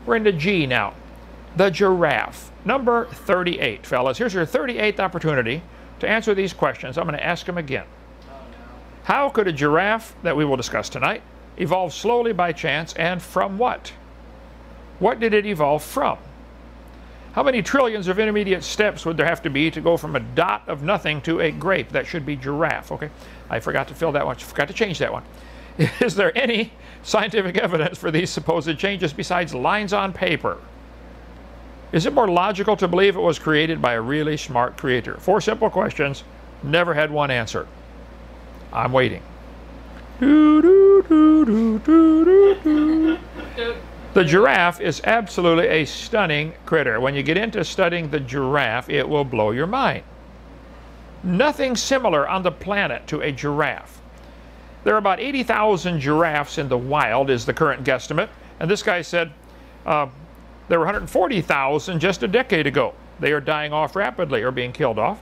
We're into G now. The giraffe. Number 38, fellas. Here's your 38th opportunity to answer these questions. I'm going to ask them again. How could a giraffe, that we will discuss tonight, evolve slowly by chance, and from what? What did it evolve from? How many trillions of intermediate steps would there have to be to go from a dot of nothing to a grape? That should be giraffe, okay? I forgot to fill that one, forgot to change that one. Is there any scientific evidence for these supposed changes besides lines on paper? Is it more logical to believe it was created by a really smart creator? 4 simple questions, never had one answer. I'm waiting. The giraffe is absolutely a stunning critter. When you get into studying the giraffe, it will blow your mind. Nothing similar on the planet to a giraffe. There are about 80,000 giraffes in the wild, is the current guesstimate. And this guy said there were 140,000 just a decade ago. They are dying off rapidly or being killed off.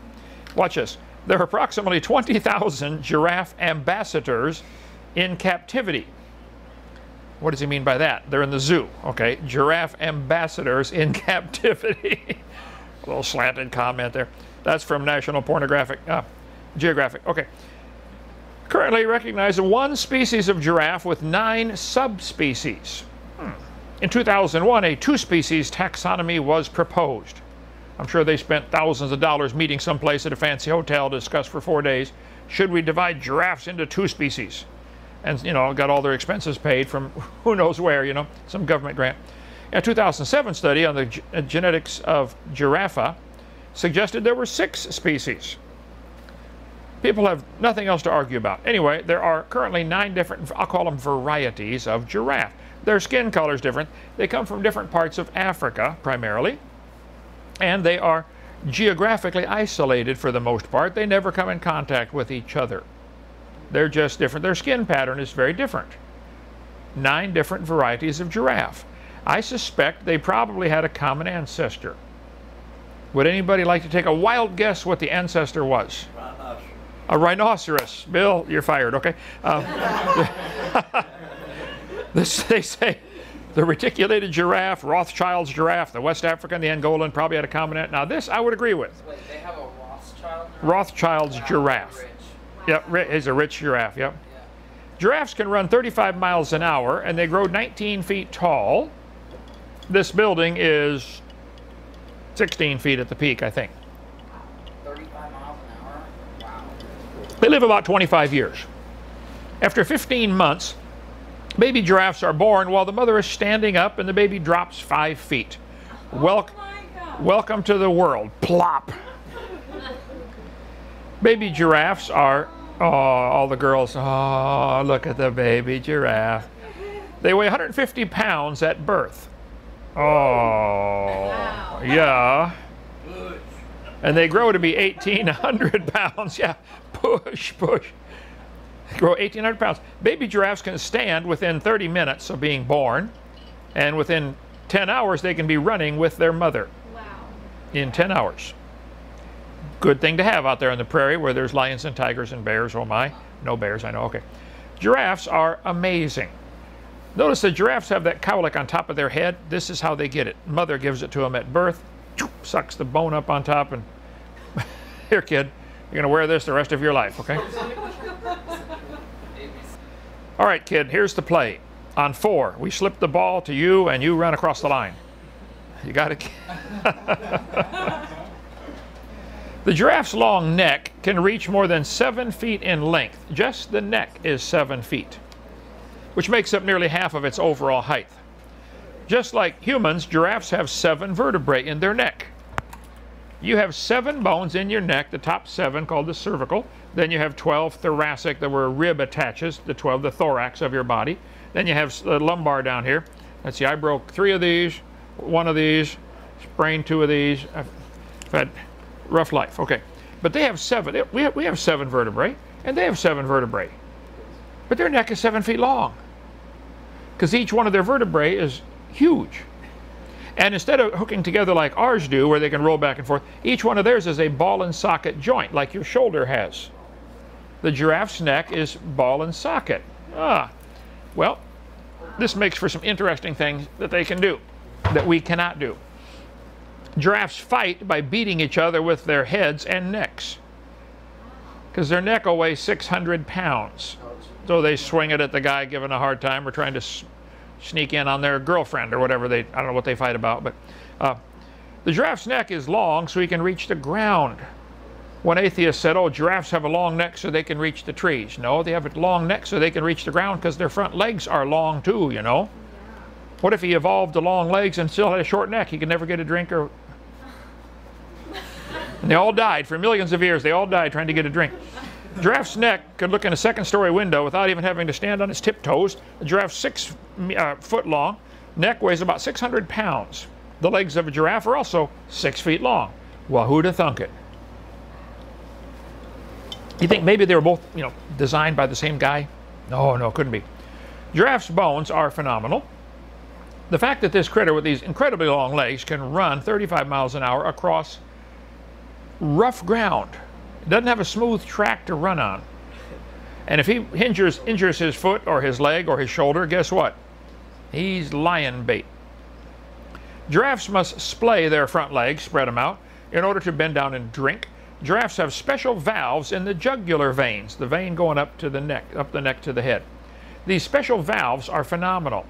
Watch this. There are approximately 20,000 giraffe ambassadors in captivity. What does he mean by that? They're in the zoo, okay? Giraffe ambassadors in captivity. A little slanted comment there. That's from National Geographic. Okay. Currently recognized 1 species of giraffe with 9 subspecies. In 2001, a 2-species taxonomy was proposed. I'm sure they spent thousands of dollars meeting someplace at a fancy hotel to discuss for 4 days, should we divide giraffes into 2 species? And, you know, got all their expenses paid from who knows where, you know, some government grant. A 2007 study on the genetics of ЖИРАФа suggested there were 6 species. People have nothing else to argue about. Anyway, there are currently 9 different, I'll call them varieties of giraffe. Their skin color is different. They come from different parts of Africa, primarily. And they are geographically isolated for the most part. They never come in contact with each other. They're just different. Their skin pattern is very different. 9 different varieties of giraffe. I suspect they probably had a common ancestor. Would anybody like to take a wild guess what the ancestor was? A rhinoceros. Bill, you're fired, okay? They say the reticulated giraffe, Rothschild's giraffe, the West African, the Angolan probably had a common ancestor. Now this I would agree with. Wait, they have a Rothschild? Rothschild's giraffe. Yep, he's a rich giraffe, yep. Yeah. Giraffes can run 35 miles an hour and they grow 19 feet tall. This building is 16 feet at the peak, I think. 35 miles an hour? Wow. They live about 25 years. After 15 months, baby giraffes are born while the mother is standing up and the baby drops 5 feet. Welcome to the world. Plop. Baby giraffes are, oh, all the girls, oh, look at the baby giraffe. They weigh 150 pounds at birth. Oh, wow. Yeah. Push. And they grow to be 1,800 pounds. Yeah, push. They grow 1,800 pounds. Baby giraffes can stand within 30 minutes of being born, and within 10 hours they can be running with their mother. Wow. In 10 hours. Good thing to have out there on the prairie where there's lions and tigers and bears. Oh my. No bears, I know. Okay. Giraffes are amazing. Notice the giraffes have that cowlick on top of their head. This is how they get it. Mother gives it to them at birth. Sucks the bone up on top and here, kid, you're going to wear this the rest of your life, okay? All right, kid, here's the play. On 4, we slip the ball to you and you run across the line. You got it? The giraffe's long neck can reach more than 7 feet in length. Just the neck is 7 feet, which makes up nearly half of its overall height. Just like humans, giraffes have 7 vertebrae in their neck. You have 7 bones in your neck, the top 7 called the cervical. Then you have 12 thoracic, that where a rib attaches, the 12, the thorax of your body. Then you have the lumbar down here. Let's see, I broke 3 of these, 1 of these, sprained 2 of these. I've had rough life, okay. But they have 7, we have 7 vertebrae, and they have 7 vertebrae. But their neck is 7 feet long, because each one of their vertebrae is huge. And instead of hooking together like ours do, where they can roll back and forth, each one of theirs is a ball and socket joint, like your shoulder has. The giraffe's neck is ball and socket. Well, this makes for some interesting things that they can do. that we cannot do. Giraffes fight by beating each other with their heads and necks, because their neck will weigh 600 pounds. So they swing it at the guy giving a hard time or trying to sneak in on their girlfriend or whatever. I don't know what they fight about, but the giraffe's neck is long so he can reach the ground. One atheist said, oh, giraffes have a long neck so they can reach the trees. No, they have a long neck so they can reach the ground because their front legs are long too, you know. What if he evolved the long legs and still had a short neck? He could never get a drink or... And they all died. For millions of years, they all died trying to get a drink. A giraffe's neck could look in a second-story window without even having to stand on its tiptoes. A giraffe's 6 foot long. Neck weighs about 600 pounds. The legs of a giraffe are also 6 feet long. Wahooda thunk it. You think maybe they were both, you know, designed by the same guy? No, couldn't be. Giraffes' bones are phenomenal. The fact that this critter with these incredibly long legs can run 35 miles an hour across rough ground. It doesn't have a smooth track to run on. And if he injures his foot or his leg or his shoulder, guess what? He's lion bait. Giraffes must splay their front legs, spread them out, in order to bend down and drink. Giraffes have special valves in the jugular veins, the vein going up to the neck, up the neck to the head. These special valves are phenomenal.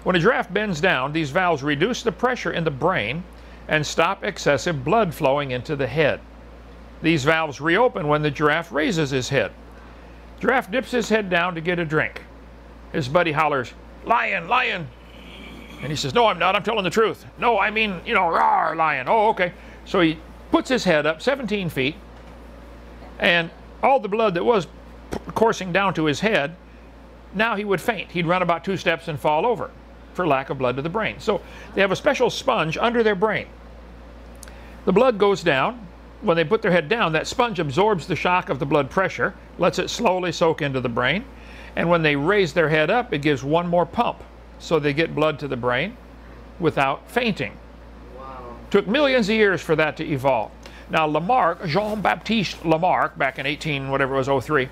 When a giraffe bends down, these valves reduce the pressure in the brain and stop excessive blood flowing into the head. These valves reopen when the giraffe raises his head. Giraffe dips his head down to get a drink. His buddy hollers, "Lion, lion!" And he says, "No, I'm not. I'm telling the truth." "No, I mean, you know, rawr, lion." "Oh, okay." So he puts his head up 17 feet, and all the blood that was coursing down to his head, now he would faint. He'd run about 2 steps and fall over for lack of blood to the brain. So they have a special sponge under their brain. The blood goes down. When they put their head down, that sponge absorbs the shock of the blood pressure, lets it slowly soak into the brain, and when they raise their head up, it gives one more pump, so they get blood to the brain without fainting. Took millions of years for that to evolve. Now Lamarck, Jean-Baptiste Lamarck, back in 03,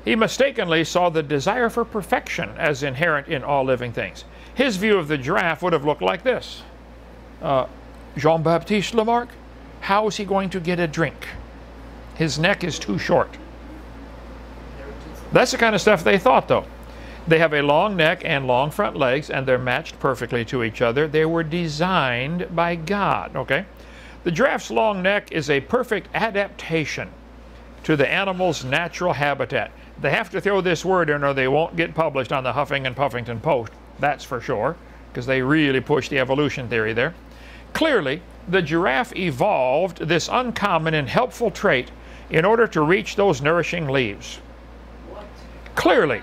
he mistakenly saw the desire for perfection as inherent in all living things. His view of the giraffe would have looked like this. Jean-Baptiste Lamarck, how is he going to get a drink? His neck is too short. That's the kind of stuff they thought, though. They have a long neck and long front legs, and they're matched perfectly to each other. They were designed by God, okay? The giraffe's long neck is a perfect adaptation to the animal's natural habitat. They have to throw this word in or they won't get published on the Huffing and Puffington Post, that's for sure, because they really push the evolution theory there. Clearly, the giraffe evolved this uncommon and helpful trait in order to reach those nourishing leaves. Clearly,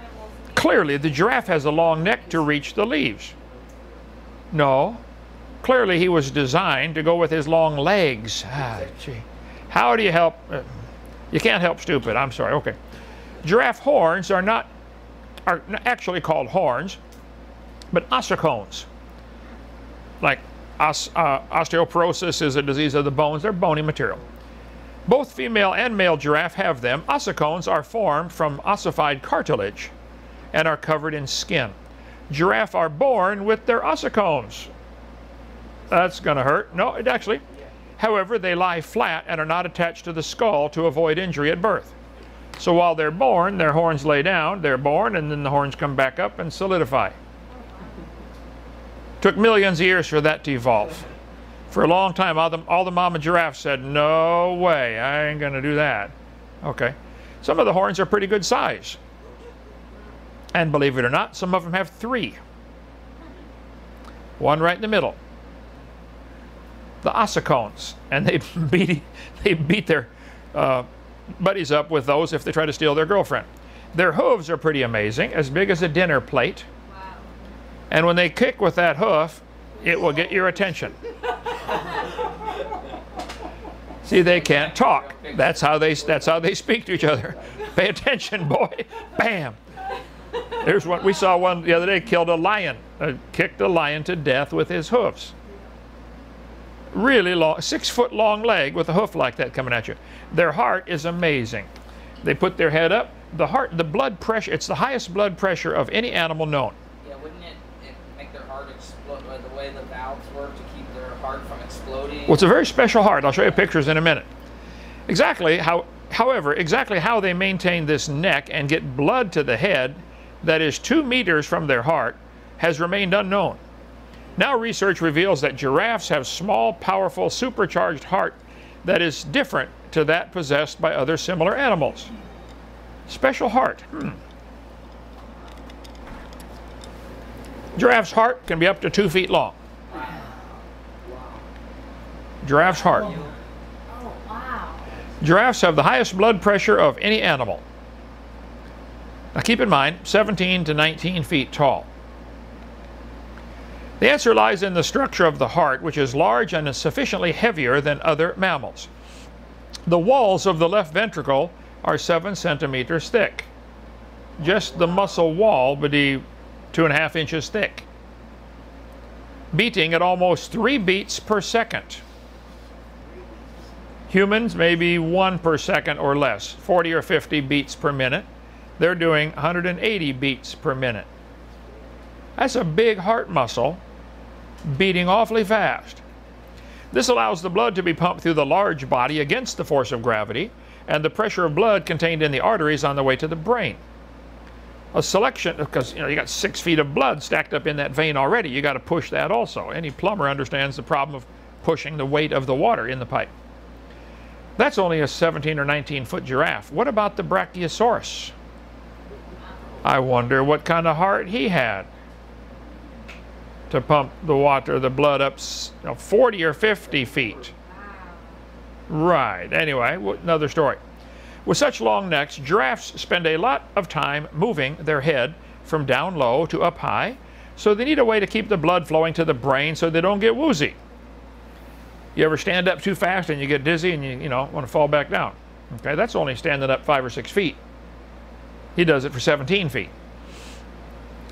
the giraffe has a long neck to reach the leaves. No. Clearly, he was designed to go with his long legs. Gee. How do you help? You can't help stupid. I'm sorry. Okay. Giraffe horns are actually called horns, but ossicones. Like osteoporosis is a disease of the bones. They're bony material. Both female and male giraffe have them. Ossicones are formed from ossified cartilage and are covered in skin. Giraffe are born with their ossicones. That's going to hurt. No, it actually. However, they lie flat and are not attached to the skull to avoid injury at birth. So while they're born, their horns lay down, they're born, and then the horns come back up and solidify. Took millions of years for that to evolve. For a long time, all the mama giraffes said, "No way, I ain't going to do that." Okay. Some of the horns are pretty good size. And believe it or not, some of them have 3. One right in the middle. The ossicones. And they beat their buddies up with those if they try to steal their girlfriend. Their hooves are pretty amazing, as big as a dinner plate. Wow. And when they kick with that hoof, it will get your attention. See, they can't talk. That's how they speak to each other. Pay attention, boy. Bam. There's what we saw one the other day, killed a lion, kicked a lion to death with his hoofs. Really long, 6 foot long leg with a hoof like that coming at you. Their heart is amazing. They put their head up. The heart, the blood pressure, it's the highest blood pressure of any animal known. Yeah, wouldn't it make their heart explode? the way the valves work to keep their heart from exploding? Well, it's a very special heart. I'll show you pictures in a minute. However, exactly how they maintain this neck and get blood to the head that is 2 meters from their heart has remained unknown. Now research reveals that giraffes have small, powerful, supercharged heart that is different to that possessed by other similar animals. Special heart. Giraffe's heart can be up to 2 feet long. Giraffe's heart. Oh, wow. Giraffes have the highest blood pressure of any animal. Now keep in mind, 17 to 19 feet tall. The answer lies in the structure of the heart, which is large and is sufficiently heavier than other mammals. The walls of the left ventricle are 7 centimeters thick. Just the muscle wall would be 2.5 inches thick, beating at almost 3 beats per second. Humans, maybe 1 per second or less, 40 or 50 beats per minute. They're doing 180 beats per minute. That's a big heart muscle beating awfully fast. This allows the blood to be pumped through the large body against the force of gravity and the pressure of blood contained in the arteries on the way to the brain. A selection, because you got 6 feet of blood stacked up in that vein already, you got to push that also. Any plumber understands the problem of pushing the weight of the water in the pipe. That's only a 17 or 19 foot giraffe. What about the Brachiosaurus? I wonder what kind of heart he had to pump the water, the blood up 40 or 50 feet. Right, anyway, another story. With such long necks, giraffes spend a lot of time moving their head from down low to up high, so they need a way to keep the blood flowing to the brain so they don't get woozy. You ever stand up too fast and you get dizzy and you want to fall back down? Okay, that's only standing up 5 or 6 feet. He does it for 17 feet.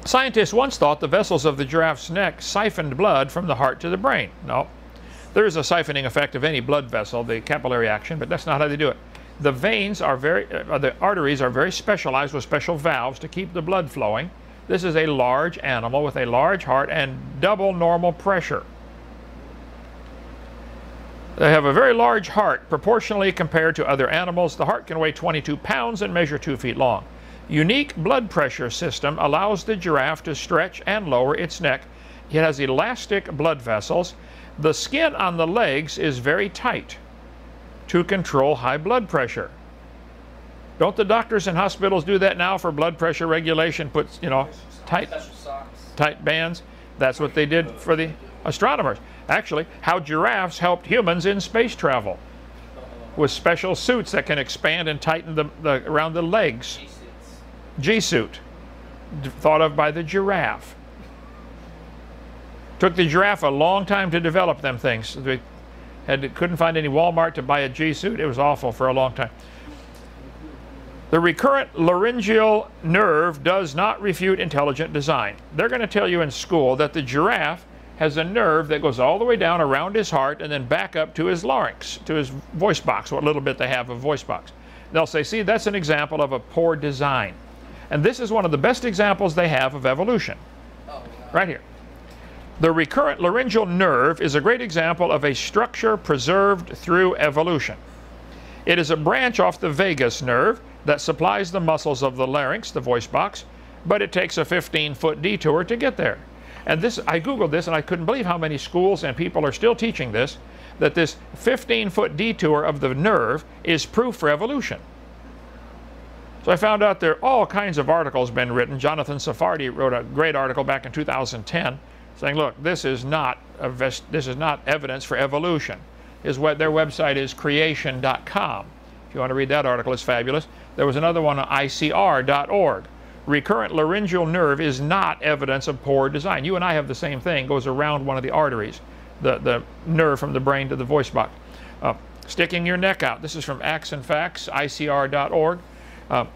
Scientists once thought the vessels of the giraffe's neck siphoned blood from the heart to the brain. No, there is a siphoning effect of any blood vessel, the capillary action, but that's not how they do it. The veins are the arteries are very specialized with special valves to keep the blood flowing. This is a large animal with a large heart and double normal pressure. They have a very large heart proportionally compared to other animals. The heart can weigh 22 pounds and measure 2 feet long. Unique blood pressure system allows the giraffe to stretch and lower its neck. It has elastic blood vessels. The skin on the legs is very tight to control high blood pressure. Don't the doctors in hospitals do that now for blood pressure regulation? Put, tight bands. That's what they did for the astronomers. Actually, how giraffes helped humans in space travel with special suits that can expand and tighten around the legs. G-suit, thought of by the giraffe. Took the giraffe a long time to develop them things. They couldn't find any Walmart to buy a G-suit. It was awful for a long time. The recurrent laryngeal nerve does not refute intelligent design. They're going to tell you in school that the giraffe has a nerve that goes all the way down around his heart and then back up to his larynx, to his voice box, what little bit they have of voice box. They'll say, see, that's an example of a poor design. And this is one of the best examples they have of evolution. Right here. The recurrent laryngeal nerve is a great example of a structure preserved through evolution. It is a branch off the vagus nerve that supplies the muscles of the larynx, the voice box, but it takes a 15-foot detour to get there. And this, I Googled this and I couldn't believe how many schools and people are still teaching this, that this 15-foot detour of the nerve is proof for evolution. So I found out there are all kinds of articles been written. Jonathan Safardie wrote a great article back in 2010 saying, look, this is not evidence for evolution. Their website is creation.com. If you want to read that article, it's fabulous. There was another one on icr.org. Recurrent laryngeal nerve is not evidence of poor design. You and I have the same thing, goes around one of the arteries, the nerve from the brain to the voice box. Sticking your neck out. This is from Acts and Facts, icr.org. There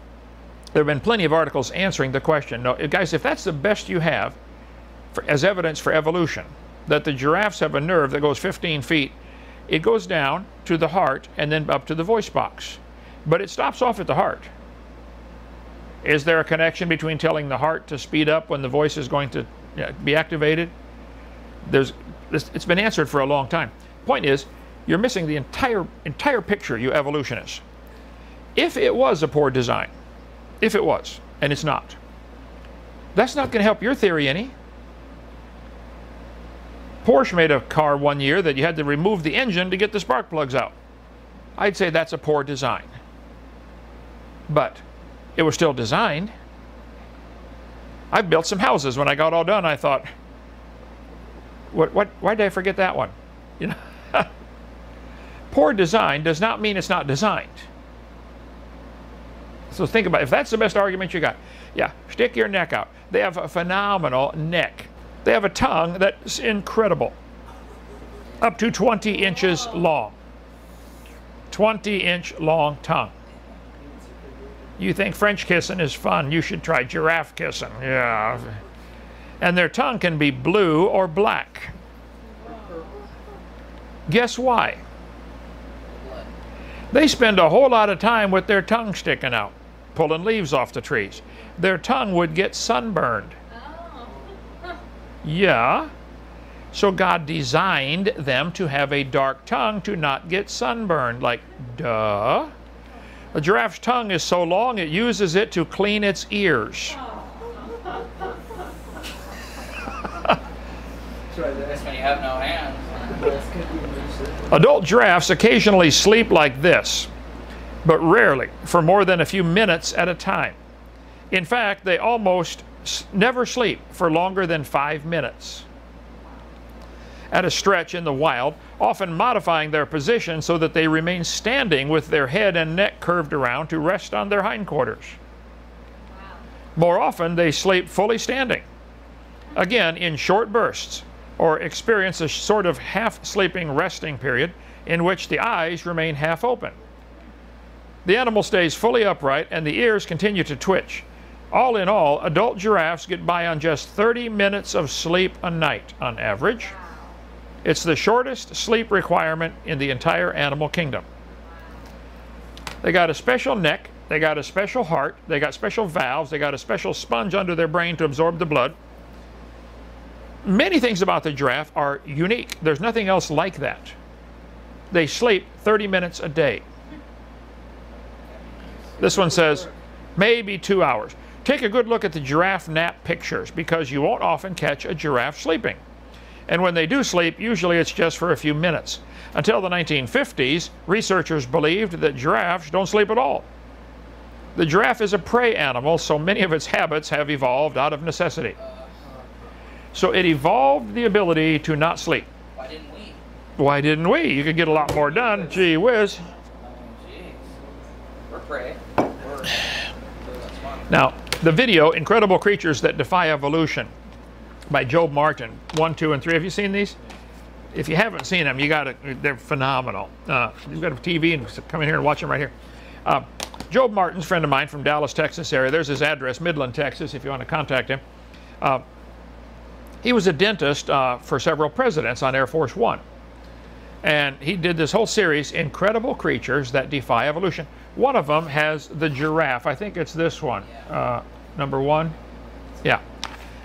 have been plenty of articles answering the question. No, guys, if that's the best you have as evidence for evolution, that the giraffes have a nerve that goes 15 feet, it goes down to the heart and then up to the voice box. But it stops off at the heart. Is there a connection between telling the heart to speed up when the voice is going to be activated? It's been answered for a long time. Point is, you're missing the entire picture, you evolutionists. If it was a poor design, if it was, and it's not, that's not going to help your theory any. Porsche made a car one year that you had to remove the engine to get the spark plugs out. I'd say that's a poor design. But it was still designed. I built some houses. When I got all done, I thought, why did I forget that one? You know, poor design does not mean it's not designed. So think about it. If that's the best argument you got, yeah, stick your neck out. They have a phenomenal neck. They have a tongue that's incredible, up to 20 inches long. 20-inch long tongue. You think French kissing is fun? You should try giraffe kissing. Yeah. And their tongue can be blue or black. Guess why? They spend a whole lot of time with their tongue sticking out, pulling leaves off the trees. Their tongue would get sunburned. Yeah. So God designed them to have a dark tongue to not get sunburned. Like, duh. A giraffe's tongue is so long it uses it to clean its ears. That's when you have no hands. Adult giraffes occasionally sleep like this, but rarely, for more than a few minutes at a time. In fact, they almost never sleep for longer than 5 minutes at a stretch in the wild, often modifying their position so that they remain standing with their head and neck curved around to rest on their hindquarters. Wow. More often, they sleep fully standing, again in short bursts, or experience a sort of half-sleeping resting period in which the eyes remain half open. The animal stays fully upright and the ears continue to twitch. All in all, adult giraffes get by on just 30 minutes of sleep a night on average. It's the shortest sleep requirement in the entire animal kingdom. They got a special neck, they got a special heart, they got special valves, they got a special sponge under their brain to absorb the blood. Many things about the giraffe are unique. There's nothing else like that. They sleep 30 minutes a day. This one says, maybe 2 hours. Take a good look at the giraffe nap pictures because you won't often catch a giraffe sleeping. And when they do sleep, usually it's just for a few minutes. Until the 1950s, researchers believed that giraffes don't sleep at all. The giraffe is a prey animal, so many of its habits have evolved out of necessity. So it evolved the ability to not sleep. Why didn't we? Why didn't we? You could get a lot more done. Gee whiz. Jeez. We're prey. Now, the video, Incredible Creatures That Defy Evolution, by Job Martin, 1, 2, and 3. Have you seen these? If you haven't seen them, they're phenomenal. You've got a TV and come in here and watch them right here. Job Martin's a friend of mine from Dallas, Texas area. There's his address, Midland, Texas, if you want to contact him. He was a dentist for several presidents on Air Force One. And he did this whole series, Incredible Creatures That Defy Evolution. One of them has the giraffe. I think it's this one, number 1. Yeah.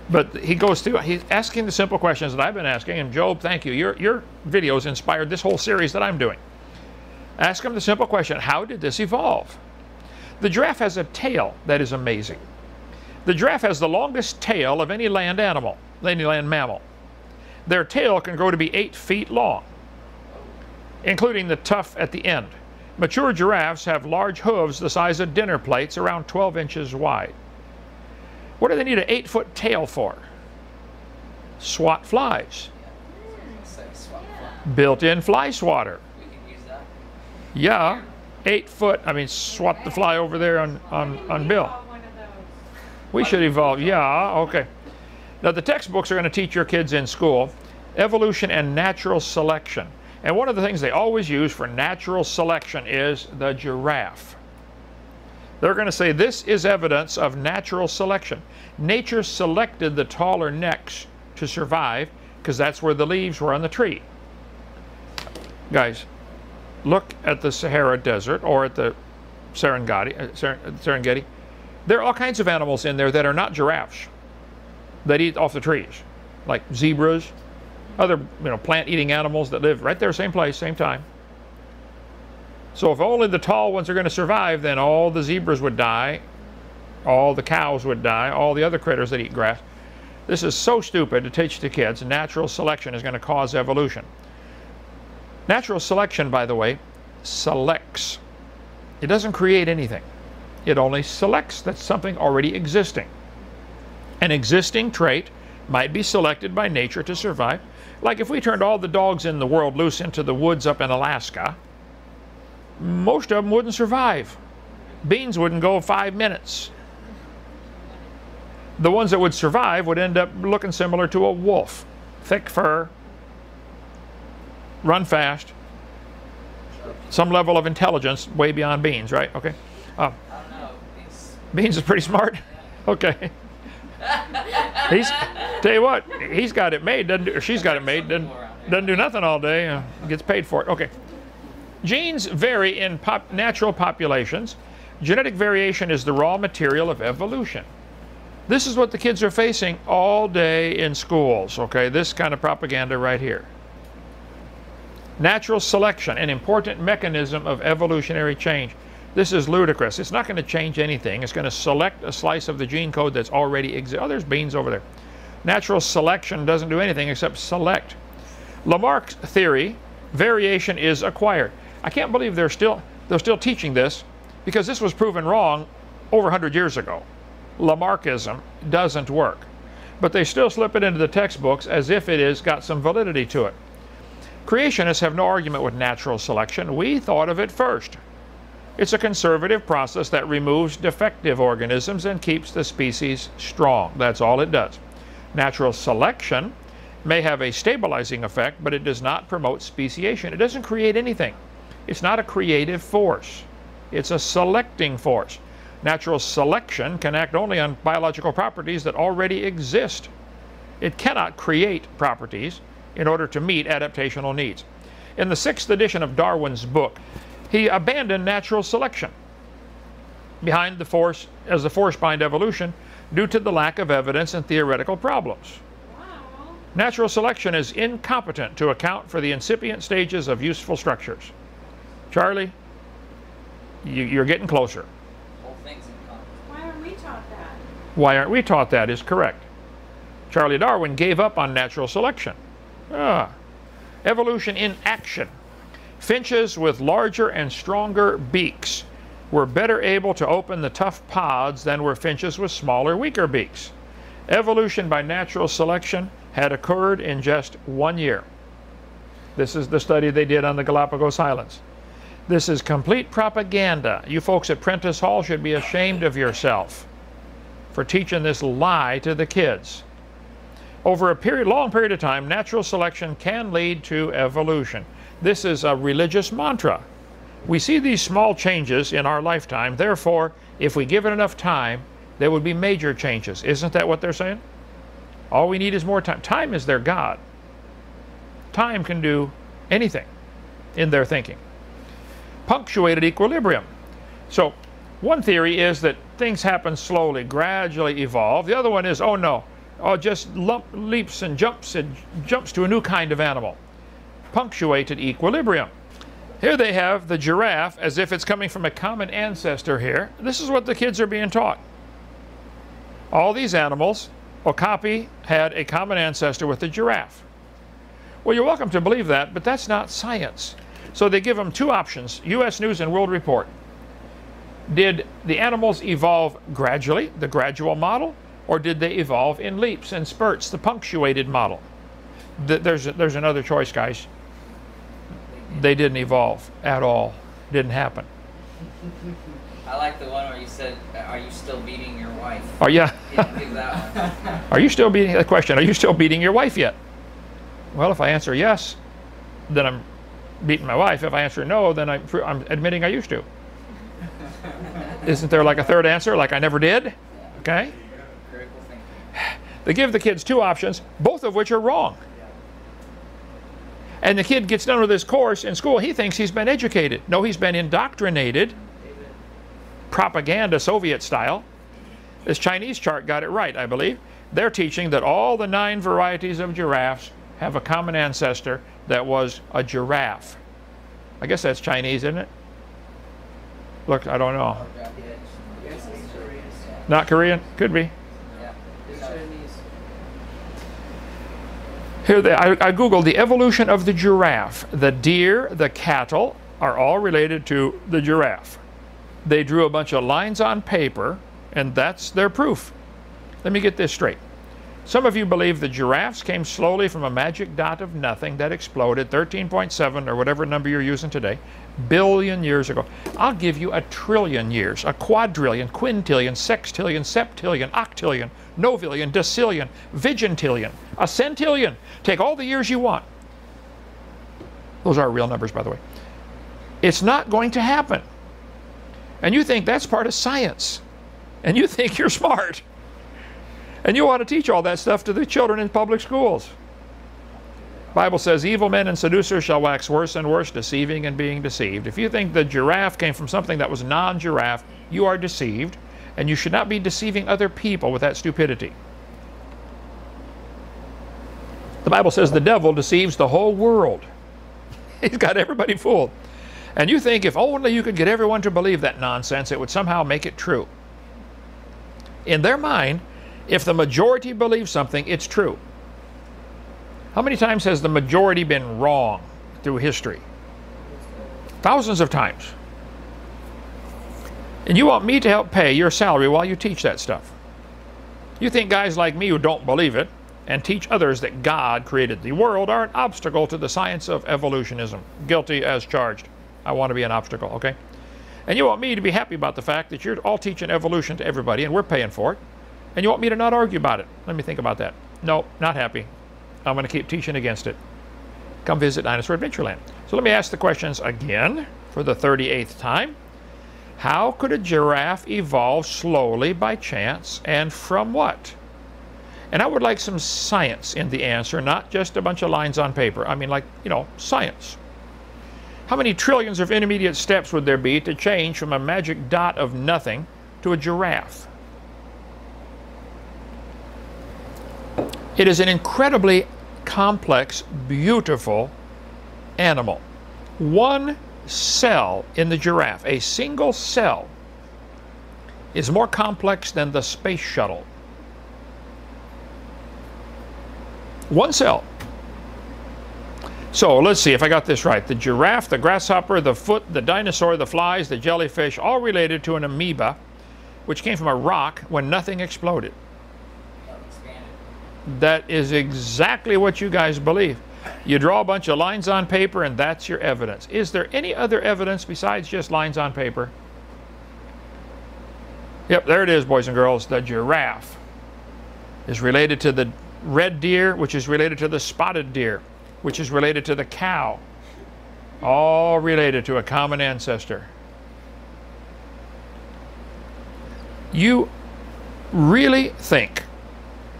But he goes through, he's asking the simple questions that I've been asking. And Job, thank you. Your videos inspired this whole series that I'm doing. Ask him the simple question, how did this evolve? The giraffe has a tail that is amazing. The giraffe has the longest tail of any land animal, any land mammal. Their tail can grow to be 8 feet long, including the tuft at the end. Mature giraffes have large hooves the size of dinner plates, around 12 inches wide. What do they need an 8-foot tail for? Swat flies. Built-in fly swatter. We can use that. Yeah, 8 foot. I mean, swat the fly over there on Bill. We should evolve. Yeah, okay. Now the textbooks are going to teach your kids in school evolution and natural selection. And one of the things they always use for natural selection is the giraffe. They're going to say this is evidence of natural selection. Nature selected the taller necks to survive because that's where the leaves were on the tree. Guys, look at the Sahara Desert or at the Serengeti. There are all kinds of animals in there that are not giraffes that eat off the trees, like zebras, other plant-eating animals that live right there, same place, same time. So if only the tall ones are going to survive, then all the zebras would die, all the cows would die, all the other critters that eat grass. This is so stupid to teach the kids. Natural selection is going to cause evolution. Natural selection, by the way, selects. It doesn't create anything. It only selects. That's something already existing. An existing trait might be selected by nature to survive. Like if we turned all the dogs in the world loose into the woods up in Alaska, most of them wouldn't survive. Beans wouldn't go 5 minutes. The ones that would survive would end up looking similar to a wolf. Thick fur, run fast, some level of intelligence way beyond Beans, right? Okay. I don't know. Beans is pretty smart? Okay. Tell you what, he's got it made, or she's got it made, doesn't do nothing all day, gets paid for it. Okay. Genes vary in natural populations. Genetic variation is the raw material of evolution. This is what the kids are facing all day in schools, okay? This kind of propaganda right here. Natural selection, an important mechanism of evolutionary change. This is ludicrous. It's not going to change anything. It's going to select a slice of the gene code that's already exists. Oh, there's beans over there. Natural selection doesn't do anything except select. Lamarck's theory, variation is acquired. I can't believe they're still teaching this, because this was proven wrong over 100 years ago. Lamarckism doesn't work. But they still slip it into the textbooks as if it has got some validity to it. Creationists have no argument with natural selection. We thought of it first. It's a conservative process that removes defective organisms and keeps the species strong. That's all it does. Natural selection may have a stabilizing effect, but it does not promote speciation. It doesn't create anything. It's not a creative force. It's a selecting force. Natural selection can act only on biological properties that already exist. It cannot create properties in order to meet adaptational needs. In the 6th edition of Darwin's book, he abandoned natural selection behind the force as the force behind evolution due to the lack of evidence and theoretical problems. Wow. Natural selection is incompetent to account for the incipient stages of useful structures. Charlie, you're getting closer. Whole thing's incompetent. Why aren't we taught that? Why aren't we taught that is correct. Charlie Darwin gave up on natural selection. Evolution in action. Finches with larger and stronger beaks were better able to open the tough pods than were finches with smaller, weaker beaks. Evolution by natural selection had occurred in just 1 year. This is the study they did on the Galapagos Islands. This is complete propaganda. You folks at Prentice Hall should be ashamed of yourself for teaching this lie to the kids. Over a long period of time, natural selection can lead to evolution. This is a religious mantra. We see these small changes in our lifetime. Therefore, if we give it enough time, there would be major changes. Isn't that what they're saying? All we need is more time. Time is their God. Time can do anything in their thinking. Punctuated equilibrium. So one theory is that things happen slowly, gradually evolve. The other one is, oh no, just leaps and jumps to a new kind of animal. Punctuated equilibrium. Here they have the giraffe as if it's coming from a common ancestor here. This is what the kids are being taught. All these animals, Okapi had a common ancestor with the giraffe. Well, you're welcome to believe that, but that's not science. So they give them two options, U.S. News and World Report. Did the animals evolve gradually, the gradual model, or did they evolve in leaps and spurts, the punctuated model? There's another choice, guys. They didn't evolve at all. Didn't happen. I like the one where you said, "Are you still beating your wife?" Oh yeah. You didn't give that one. Are you still beating the question? Are you still beating your wife yet? Well, if I answer yes, then I'm beating my wife. If I answer no, then I'm admitting I used to. Isn't there like a third answer, like I never did? Okay. Critical thinking. They give the kids two options, both of which are wrong. And the kid gets done with this course in school. He thinks he's been educated. No, he's been indoctrinated. Propaganda, Soviet style. This Chinese chart got it right, I believe. They're teaching that all the 9 varieties of giraffes have a common ancestor that was a giraffe. I guess that's Chinese, isn't it? Look, I don't know. Not Korean? Could be. Here, I Googled the evolution of the giraffe. The deer, the cattle are all related to the giraffe. They drew a bunch of lines on paper, and that's their proof. Let me get this straight. Some of you believe the giraffes came slowly from a magic dot of nothing that exploded 13.7 or whatever number you're using today, billion years ago. I'll give you a trillion years, a quadrillion, quintillion, sextillion, septillion, octillion, novillion, decillion, vigintillion, a centillion. Take all the years you want. Those are real numbers, by the way. It's not going to happen. And you think that's part of science. And you think you're smart. And you want to teach all that stuff to the children in public schools. The Bible says, evil men and seducers shall wax worse and worse, deceiving and being deceived. If you think the giraffe came from something that was non-giraffe, you are deceived. And you should not be deceiving other people with that stupidity. The Bible says the devil deceives the whole world. He's got everybody fooled. And you think if only you could get everyone to believe that nonsense, it would somehow make it true. In their mind, if the majority believes something, it's true. How many times has the majority been wrong through history? Thousands of times. And you want me to help pay your salary while you teach that stuff. You think guys like me who don't believe it and teach others that God created the world are an obstacle to the science of evolutionism. Guilty as charged. I want to be an obstacle, okay? And you want me to be happy about the fact that you're all teaching evolution to everybody and we're paying for it. And you want me to not argue about it. Let me think about that. No, not happy. I'm going to keep teaching against it. Come visit Dinosaur Adventureland. So let me ask the questions again for the 38th time. How could a giraffe evolve slowly by chance and from what? And I would like some science in the answer, not just a bunch of lines on paper. I mean, like, you know, science. How many trillions of intermediate steps would there be to change from a magic dot of nothing to a giraffe? It is an incredibly complex, beautiful animal. One cell in the giraffe, a single cell, is more complex than the space shuttle. One cell. So let's see if I got this right. The giraffe, the grasshopper, the foot, the dinosaur, the flies, the jellyfish, all related to an amoeba, which came from a rock when nothing exploded. That is exactly what you guys believe. You draw a bunch of lines on paper and that's your evidence. Is there any other evidence besides just lines on paper? Yep, there it is, boys and girls. The giraffe is related to the red deer, which is related to the spotted deer, which is related to the cow. All related to a common ancestor. You really think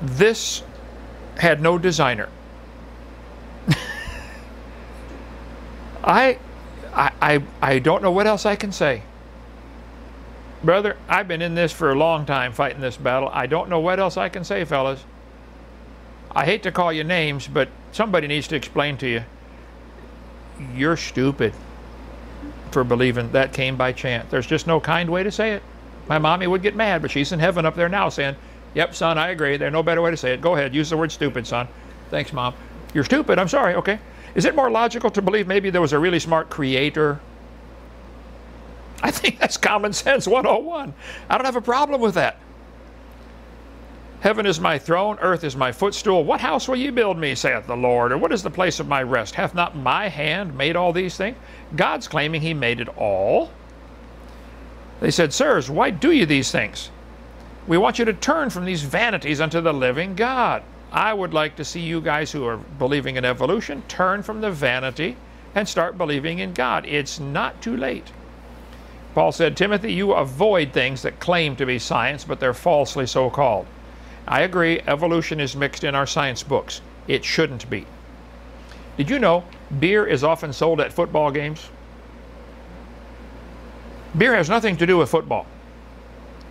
this had no designer? I don't know what else I can say. Brother, I've been in this for a long time fighting this battle. I don't know what else I can say, fellas. I hate to call you names, but somebody needs to explain to you. You're stupid for believing that came by chance. There's just no kind way to say it. My mommy would get mad, but she's in heaven up there now saying, yep, son, I agree. There's no better way to say it. Go ahead, use the word stupid, son. Thanks, Mom. You're stupid, I'm sorry, okay. Is it more logical to believe maybe there was a really smart creator? I think that's common sense 101. I don't have a problem with that. Heaven is my throne, earth is my footstool. What house will ye build me, saith the Lord? Or what is the place of my rest? Hath not my hand made all these things? God's claiming he made it all. They said, sirs, why do ye these things? We want you to turn from these vanities unto the living God. I would like to see you guys who are believing in evolution turn from the vanity and start believing in God. It's not too late. Paul said, Timothy, you avoid things that claim to be science, but they're falsely so called. I agree, evolution is mixed in our science books. It shouldn't be. Did you know beer is often sold at football games? Beer has nothing to do with football,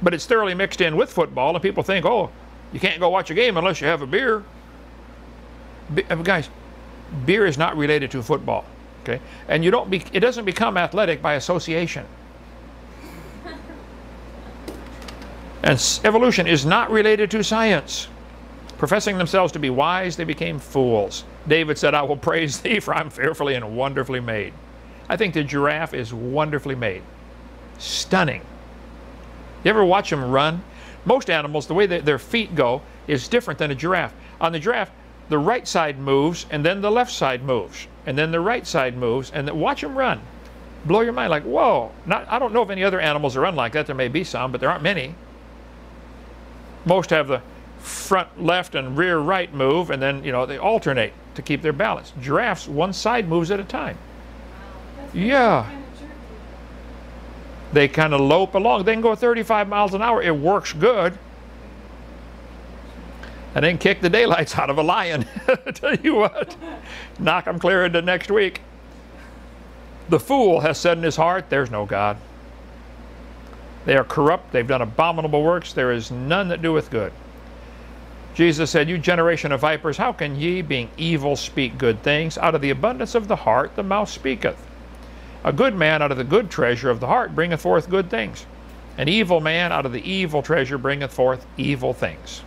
but it's thoroughly mixed in with football, and people think, oh, you can't go watch a game unless you have a beer. Guys, Beer is not related to football. Okay? And it doesn't become athletic by association. And evolution is not related to science. Professing themselves to be wise, they became fools. David said, I will praise thee, for I'm fearfully and wonderfully made. I think the giraffe is wonderfully made. Stunning. You ever watch them run? Most animals, the way that their feet go is different than a giraffe. On the giraffe, the right side moves, and then the left side moves. And then the right side moves, and then watch them run. Blow your mind, like, whoa. I don't know if any other animals are run like that. There may be some, but there aren't many. Most have the front left and rear right move, and then, they alternate to keep their balance. Giraffes, one side moves at a time. Yeah. They kind of lope along. They can go 35 miles an hour. It works good. And then kick the daylights out of a lion. I tell you what. Knock them clear into next week. The fool has said in his heart, there's no God. They are corrupt. They've done abominable works. There is none that doeth good. Jesus said, you generation of vipers, how can ye, being evil, speak good things? Out of the abundance of the heart the mouth speaketh. A good man out of the good treasure of the heart bringeth forth good things. An evil man out of the evil treasure bringeth forth evil things.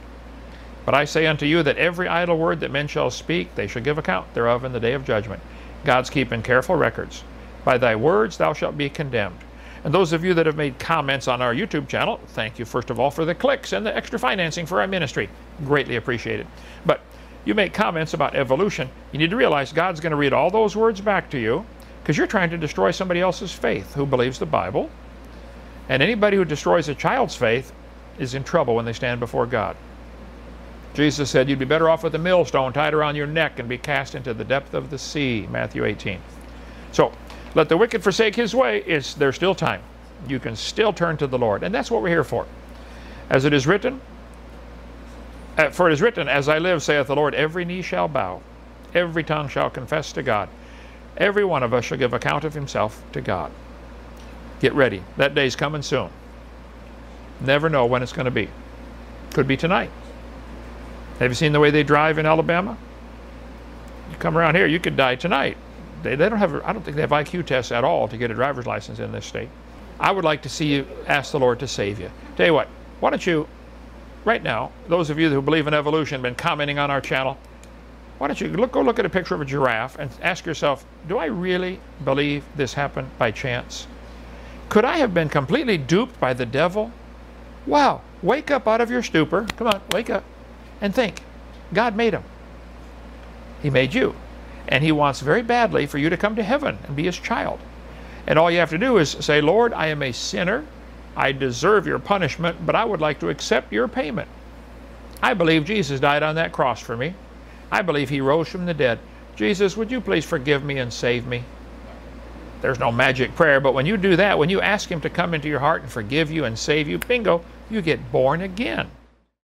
But I say unto you that every idle word that men shall speak, they shall give account thereof in the day of judgment. God's keeping careful records. By thy words thou shalt be condemned. And those of you that have made comments on our YouTube channel, thank you first of all for the clicks and the extra financing for our ministry. Greatly appreciated. But you make comments about evolution, you need to realize God's going to read all those words back to you, because you're trying to destroy somebody else's faith who believes the Bible. And anybody who destroys a child's faith is in trouble when they stand before God. Jesus said you'd be better off with a millstone tied around your neck and be cast into the depth of the sea, Matthew 18. So, let the wicked forsake his way. There's still time. You can still turn to the Lord. And that's what we're here for. As it is written, for it is written, as I live, saith the Lord, every knee shall bow, every tongue shall confess to God. Every one of us shall give account of himself to God. Get ready. That day's coming soon. Never know when it's going to be. Could be tonight. Have you seen the way they drive in Alabama? You come around here, you could die tonight. They don't have, I don't think they have IQ tests at all to get a driver's license in this state. I would like to see you ask the Lord to save you. Tell you what, why don't you, right now, those of you who believe in evolution, been commenting on our channel, why don't you go look at a picture of a giraffe and ask yourself, do I really believe this happened by chance? Could I have been completely duped by the devil? Wow, wake up out of your stupor. Come on, wake up and think. God made him. He made you. And he wants very badly for you to come to heaven and be his child. And all you have to do is say, Lord, I am a sinner. I deserve your punishment, but I would like to accept your payment. I believe Jesus died on that cross for me. I believe he rose from the dead. Jesus, would you please forgive me and save me? There's no magic prayer, but when you do that, when you ask him to come into your heart and forgive you and save you, bingo, you get born again.